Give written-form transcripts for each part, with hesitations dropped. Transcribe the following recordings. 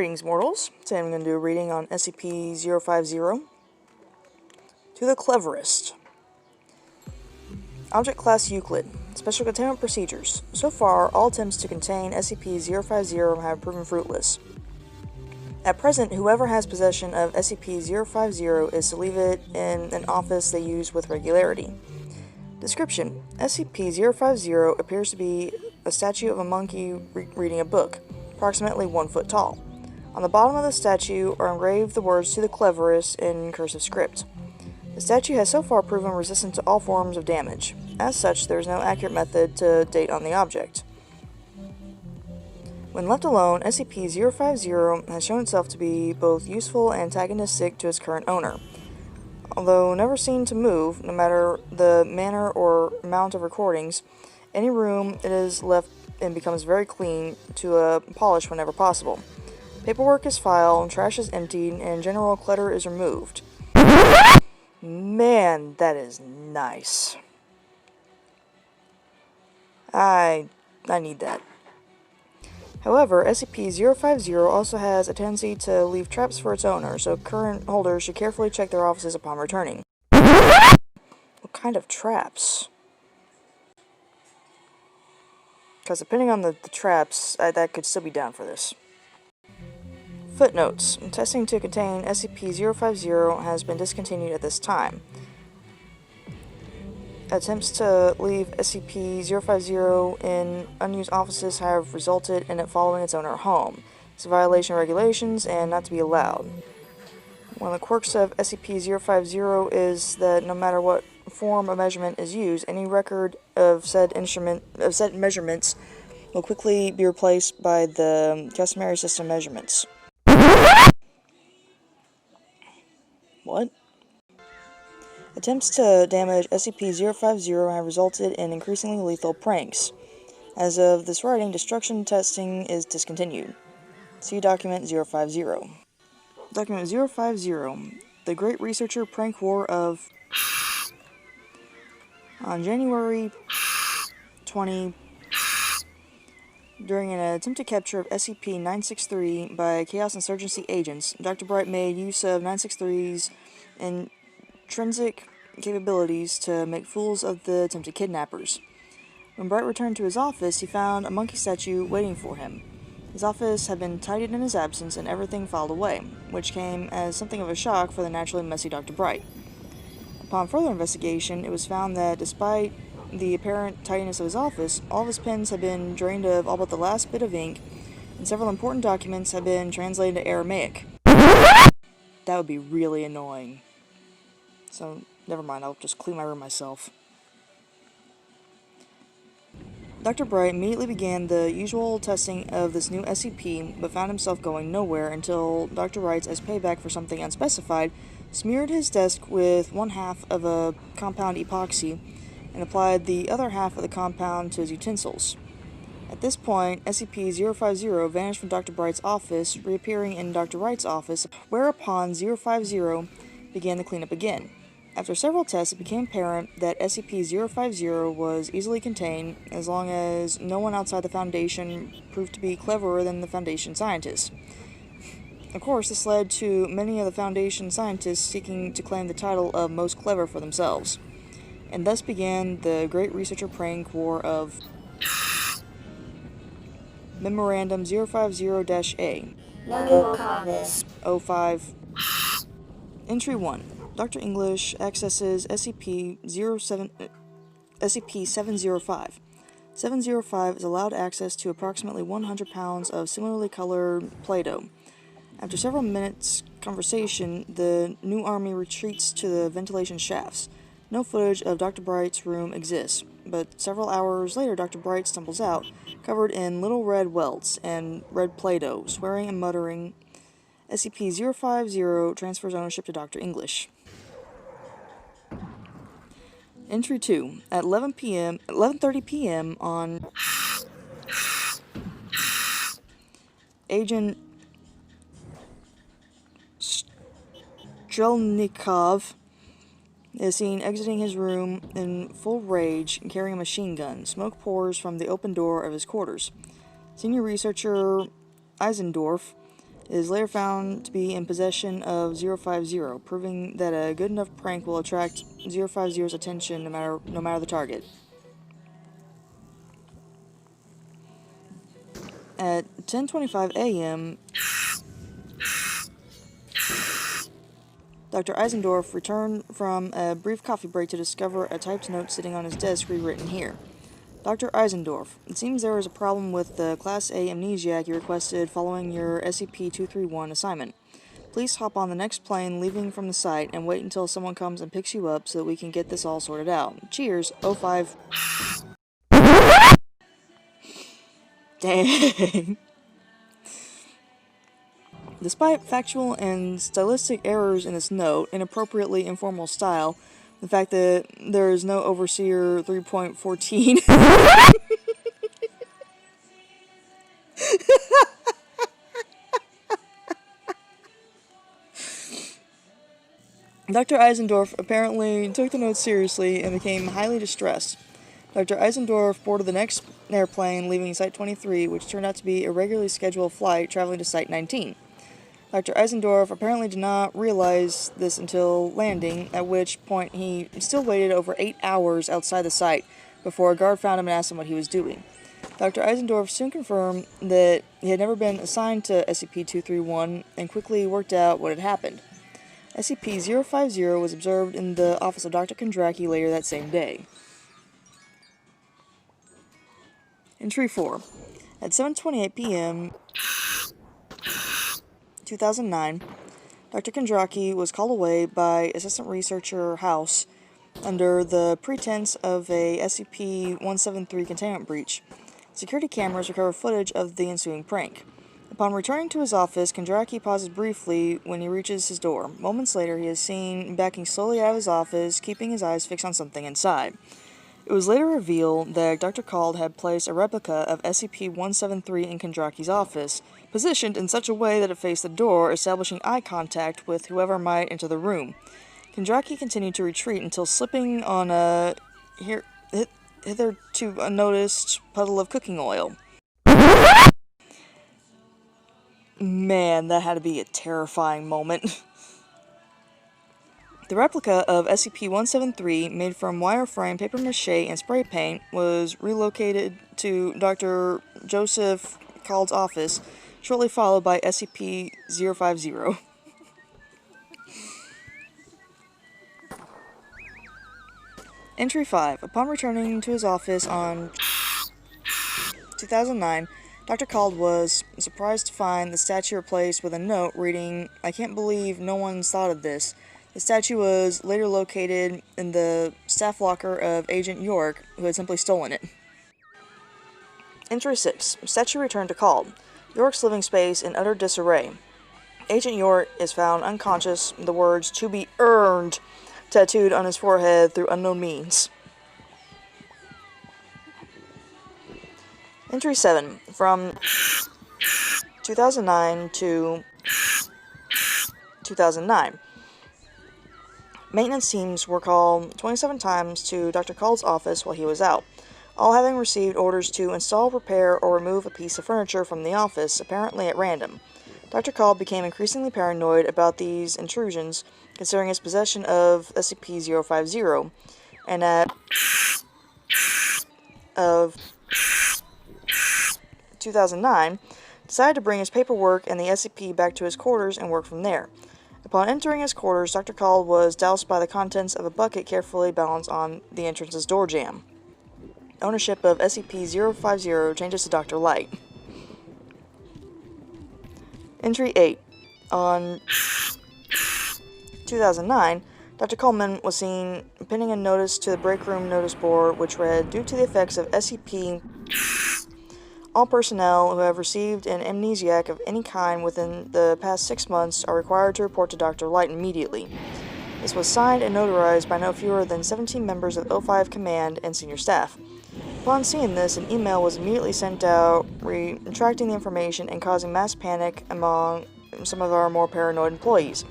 Greetings, mortals. Today I'm going to do a reading on SCP-050 to the Cleverest. Object Class Euclid. Special Containment Procedures. So far, all attempts to contain SCP-050 have proven fruitless. At present, whoever has possession of SCP-050 is to leave it in an office they use with regularity. Description: SCP-050 appears to be a statue of a monkey reading a book, approximately 1 foot tall. On the bottom of the statue are engraved the words "To the Cleverest" in cursive script. The statue has so far proven resistant to all forms of damage. As such, there is no accurate method to date on the object. When left alone, SCP-050 has shown itself to be both useful and antagonistic to its current owner. Although never seen to move, no matter the manner or amount of recordings, any room it is left in becomes very clean to polish whenever possible. Paperwork is filed, trash is emptied, and general clutter is removed. Man, that is nice. I need that. However, SCP-050 also has a tendency to leave traps for its owner, so current holders should carefully check their offices upon returning. What kind of traps? Because depending on the traps, that could still be down for this. Footnotes. Testing to contain SCP-050 has been discontinued at this time. Attempts to leave SCP-050 in unused offices have resulted in it following its owner home. It's a violation of regulations and not to be allowed. One of the quirks of SCP-050 is that no matter what form of measurement is used, any record of said measurements will quickly be replaced by the customary system measurements. What? Attempts to damage SCP-050 have resulted in increasingly lethal pranks. As of this writing, destruction testing is discontinued. See Document 050. Document 050. The Great Researcher Prank War of... On January 20... During an attempted capture of SCP-963 by Chaos Insurgency agents, Dr. Bright made use of 963's intrinsic capabilities to make fools of the attempted kidnappers. When Bright returned to his office, he found a monkey statue waiting for him. His office had been tidied in his absence and everything filed away, which came as something of a shock for the naturally messy Dr. Bright. Upon further investigation, it was found that despite the apparent tidiness of his office, all of his pens had been drained of all but the last bit of ink, and several important documents had been translated to Aramaic. That would be really annoying. So, never mind, I'll just clean my room myself. Dr. Bright immediately began the usual testing of this new SCP, but found himself going nowhere until Dr. Wright, as payback for something unspecified, smeared his desk with one half of a compound epoxy and applied the other half of the compound to his utensils. At this point, SCP-050 vanished from Dr. Bright's office, reappearing in Dr. Wright's office, whereupon 050 began the cleanup again. After several tests, it became apparent that SCP-050 was easily contained as long as no one outside the Foundation proved to be cleverer than the Foundation scientists. Of course, this led to many of the Foundation scientists seeking to claim the title of most clever for themselves. And thus began the Great Researcher Prank War of Memorandum 050-A. Logo 05. Entry 1. Dr. English accesses SCP-705. 705 is allowed access to approximately 100 pounds of similarly colored Play-Doh. After several minutes' conversation, the new army retreats to the ventilation shafts. No footage of Dr. Bright's room exists, but several hours later Dr. Bright stumbles out, covered in little red welts and red Play-Doh, swearing and muttering. SCP-050 transfers ownership to Dr. English. Entry 2. At 11:30 p.m. on Agent Strelnikov is seen exiting his room in full rage and carrying a machine gun. Smoke pours from the open door of his quarters. Senior researcher Eisendorf It is later found to be in possession of 050, proving that a good enough prank will attract 050's attention no matter the target. At 10:25 a.m., Dr. Eisendorf returned from a brief coffee break to discover a typed note sitting on his desk rewritten here. Dr. Eisendorf, it seems there is a problem with the Class A amnesiac you requested following your SCP-231 assignment. Please hop on the next plane leaving from the site and wait until someone comes and picks you up so that we can get this all sorted out. Cheers, 05. Dang. Despite factual and stylistic errors in this note, inappropriately informal style, the fact that there is no Overseer 3.14... Dr. Eisendorf apparently took the note seriously and became highly distressed. Dr. Eisendorf boarded the next airplane leaving Site 23, which turned out to be a regularly scheduled flight traveling to Site 19. Dr. Eisendorf apparently did not realize this until landing, at which point he still waited over 8 hours outside the site before a guard found him and asked him what he was doing. Dr. Eisendorf soon confirmed that he had never been assigned to SCP-231 and quickly worked out what had happened. SCP-050 was observed in the office of Dr. Kondraki later that same day. Entry 4. At 7:28 p.m. 2009, Dr. Kondraki was called away by Assistant Researcher House under the pretense of a SCP-173 containment breach. Security cameras recover footage of the ensuing prank. Upon returning to his office, Kondraki pauses briefly when he reaches his door. Moments later, he is seen backing slowly out of his office, keeping his eyes fixed on something inside. It was later revealed that Dr. Cald had placed a replica of SCP-173 in Kondraki's office, positioned in such a way that it faced the door, establishing eye contact with whoever might enter the room. Kondraki continued to retreat until slipping on a hitherto unnoticed puddle of cooking oil. Man, that had to be a terrifying moment. The replica of SCP-173, made from wireframe, paper mache, and spray paint, was relocated to Dr. Joseph Cald's office, shortly followed by SCP-050. Entry 5. Upon returning to his office on 2009, Dr. Cald was surprised to find the statue replaced with a note reading, "I can't believe no one's thought of this." The statue was later located in the staff locker of Agent York, who had simply stolen it. Entry 6. Statue returned to Cald. York's living space in utter disarray. Agent York is found unconscious, the words "to be earned" tattooed on his forehead through unknown means. Entry 7. From 2009 to 2009. Maintenance teams were called 27 times to Dr. Cald's office while he was out, all having received orders to install, repair, or remove a piece of furniture from the office, apparently at random. Dr. Cald became increasingly paranoid about these intrusions, considering his possession of SCP-050, and at of 2009, decided to bring his paperwork and the SCP back to his quarters and work from there. Upon entering his quarters, Dr. Cald was doused by the contents of a bucket carefully balanced on the entrance's door jamb. Ownership of SCP-050 changes to Dr. Light. Entry 8. On 2009, Dr. Coleman was seen pinning a notice to the break room notice board which read, "Due to the effects of SCP, all personnel who have received an amnesiac of any kind within the past 6 months are required to report to Dr. Light immediately." This was signed and notarized by no fewer than 17 members of O5 Command and senior staff. Upon seeing this, an email was immediately sent out retracting the information and causing mass panic among some of our more paranoid employees.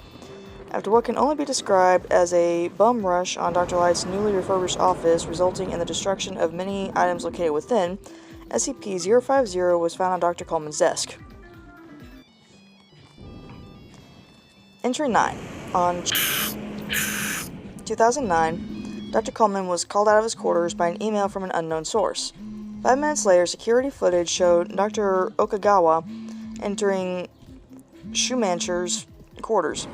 After what can only be described as a bum rush on Dr. Light's newly refurbished office, resulting in the destruction of many items located within, SCP-050 was found on Dr. Coleman's desk. Entry 9. On 2009, Dr. Coleman was called out of his quarters by an email from an unknown source. 5 minutes later, security footage showed Dr. Okagawa entering Schumacher's quarters,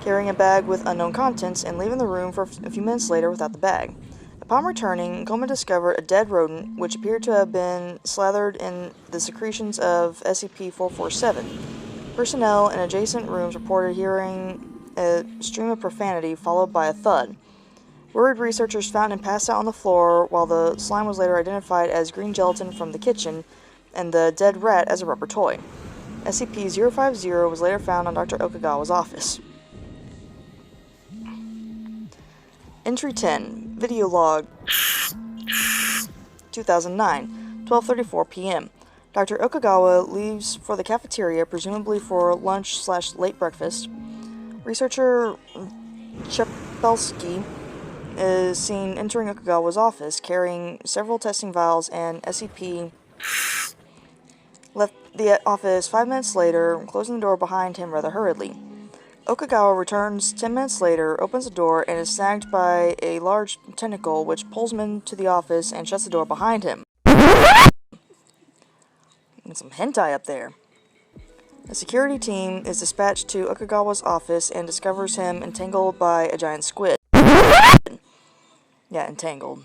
carrying a bag with unknown contents and leaving the room for a few minutes later without the bag. Upon returning, Coleman discovered a dead rodent which appeared to have been slathered in the secretions of SCP-047. Personnel in adjacent rooms reported hearing a stream of profanity followed by a thud. Worried researchers found him passed out on the floor, while the slime was later identified as green gelatin from the kitchen and the dead rat as a rubber toy. SCP-050 was later found on Dr. Okagawa's office. Entry 10. Video log 2009, 12:34 p.m. Dr. Okagawa leaves for the cafeteria, presumably for lunch/late breakfast. Researcher Chepelsky is seen entering Okagawa's office, carrying several testing vials, and SCP left the office 5 minutes later, closing the door behind him rather hurriedly. Okagawa returns 10 minutes later, opens the door, and is snagged by a large tentacle which pulls him into the office and shuts the door behind him. And some hentai up there. A security team is dispatched to Okagawa's office and discovers him entangled by a giant squid. Yeah, entangled.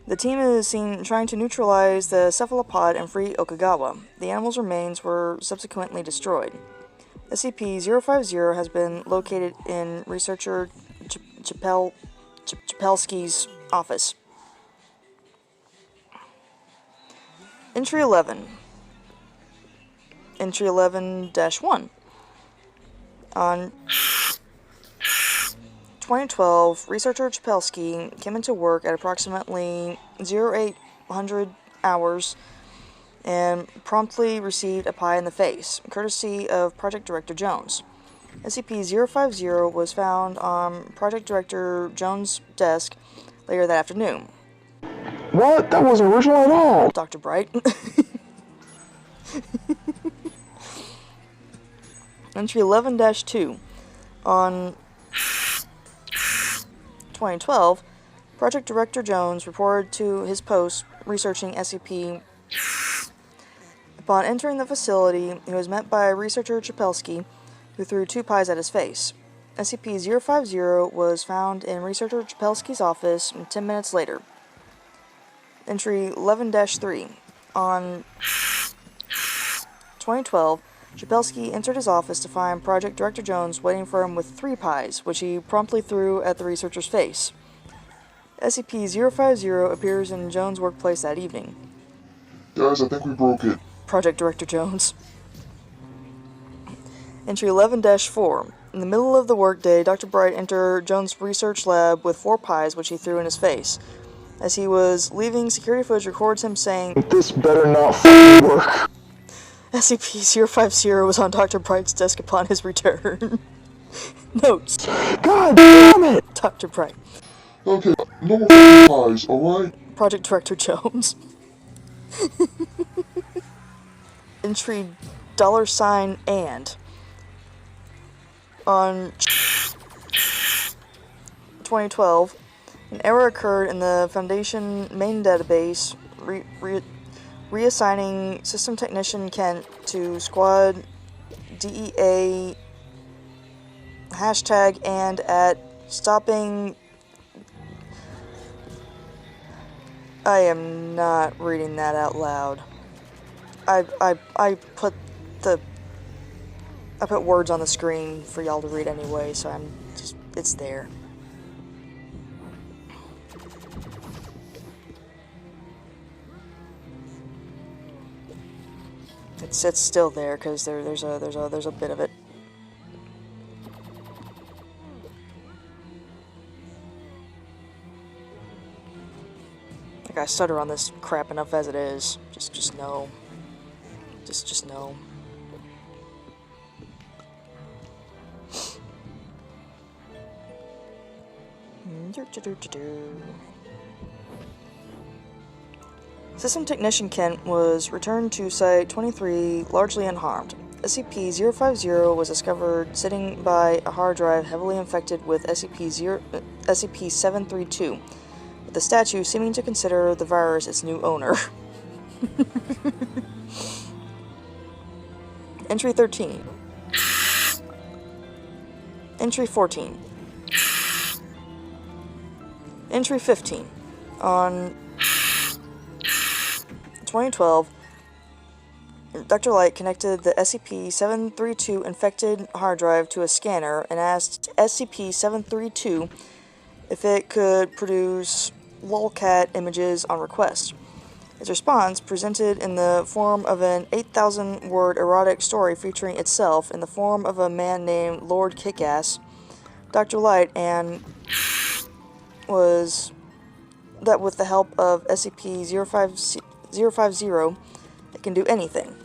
The team is seen trying to neutralize the cephalopod and free Okagawa. The animal's remains were subsequently destroyed. SCP-050 has been located in researcher Chepelsky's office. Entry 11. Entry 11-1. On 2012, researcher Chepelsky came into work at approximately 0800 hours and promptly received a pie in the face, courtesy of Project Director Jones. SCP-050 was found on Project Director Jones' desk later that afternoon. What? That wasn't original at all! Dr. Bright. Entry 11-2. On 2012, Project Director Jones reported to his post researching SCP. Upon entering the facility, he was met by researcher Chepelsky, who threw 2 pies at his face. SCP-050 was found in researcher Chepelsky's office 10 minutes later. Entry 11-3. On 2012, Chepelsky entered his office to find Project Director Jones waiting for him with 3 pies, which he promptly threw at the researcher's face. SCP-050 appears in Jones' workplace that evening. Guys, I think we broke it. Project Director Jones. Entry 11-4. In the middle of the workday, Dr. Bright entered Jones' research lab with 4 pies, which he threw in his face. As he was leaving, security footage records him saying, "This better not fucking work." SCP-050 was on Dr. Bright's desk upon his return. Notes. God damn it! Dr. Bright. Okay, no more fucking pies, alright? Project Director Jones. Entry $and. On 2012, an error occurred in the Foundation main database, reassigning System Technician Kent to Squad DEA #and at stopping. I am not reading that out loud. I put words on the screen for y'all to read anyway, so it's there. It's still there because there's a bit of it. Like, I stutter on this crap enough as it is. Just know. Just know. System Technician Kent was returned to Site-23 largely unharmed. SCP-050 was discovered sitting by a hard drive heavily infected with SCP-732, with the statue seeming to consider the virus its new owner. Entry 13. Entry 14. Entry 15. On 2012, Dr. Light connected the SCP-732 infected hard drive to a scanner and asked SCP-732 if it could produce lolcat images on request. Its response, presented in the form of an 8,000-word erotic story featuring itself in the form of a man named Lord Kickass, Dr. Light, and was that with the help of SCP-050, it can do anything.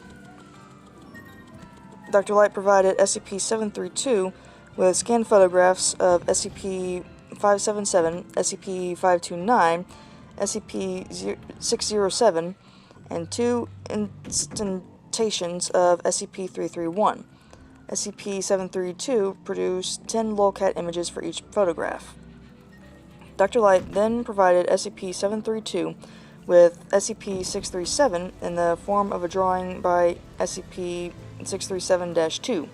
Dr. Light provided SCP-732 with scanned photographs of SCP-577, SCP-529, SCP-607, and 2 instantations of SCP-331. SCP-732 produced 10 lolcat images for each photograph. Dr. Light then provided SCP-732 with SCP-637 in the form of a drawing by SCP-637-2.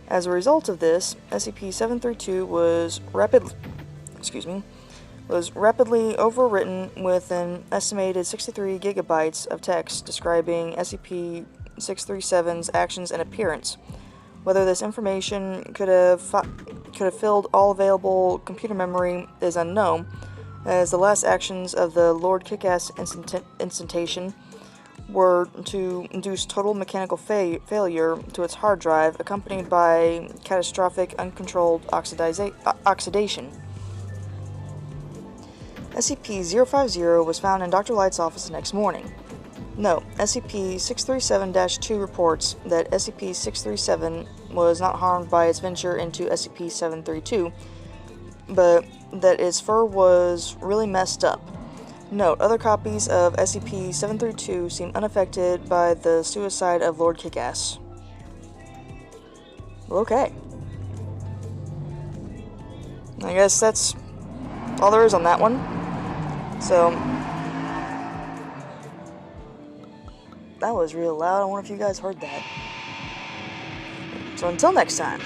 As a result of this, SCP-732 was rapidly overwritten with an estimated 63 gigabytes of text describing SCP-637's actions and appearance. Whether this information could have filled all available computer memory is unknown, as the last actions of the Lord Kickass instantation were to induce total mechanical failure to its hard drive, accompanied by catastrophic, uncontrolled oxidation. SCP-050 was found in Dr. Light's office the next morning. Note: SCP-637-2 reports that SCP-637 was not harmed by its venture into SCP-732, but that its fur was really messed up. Note: other copies of SCP-732 seem unaffected by the suicide of Lord Kickass. Okay. I guess that's all there is on that one. So, that was real loud. I wonder if you guys heard that. So until next time.